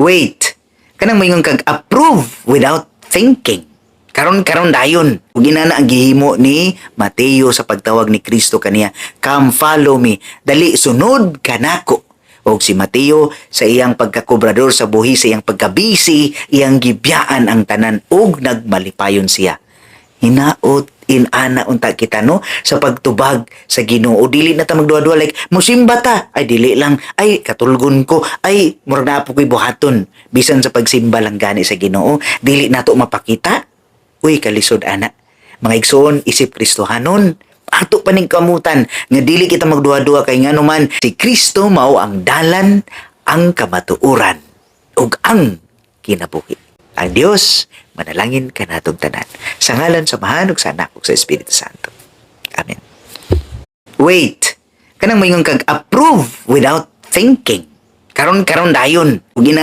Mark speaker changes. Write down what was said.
Speaker 1: Wait, kanang moingon kag approve without thinking. Karon dayon. Ug inana ang gihimo ni Mateo sa pagtawag ni Kristo kaniya, "Come follow me." Dali sunod kanako. Og si Mateo sa iyang pagkakobrador sa buhi, sa iyang pagkabisi, iyang gibiyaan ang tanan ug nagmalipayon siya. Hinaot inana unta kita no sa pagtubag sa Ginoo. Dili na ta magduwa-duwa like musimba ta. Ay dili lang, ay katulgon ko, ay murag na po ko'y buhaton. Bisan sa pagsimba lang gani sa Ginoo, dili nato mapakita. Uy, kalisod ana. Mga igsoon, isip Kristohanon. Ato pa ning kamutan nga dili kita magduwa-duwa kay nganuman si Kristo mao ang dalan, ang kamatuoran ug ang kinabuhi. Ang Dios manalangin kanatong tanan. Sa ngalan sa Amahan ug sa Anak ug sa Espiritu Santo. Amen. Wait, kanang moingon kag approve without thinking. Karon dayon. Ug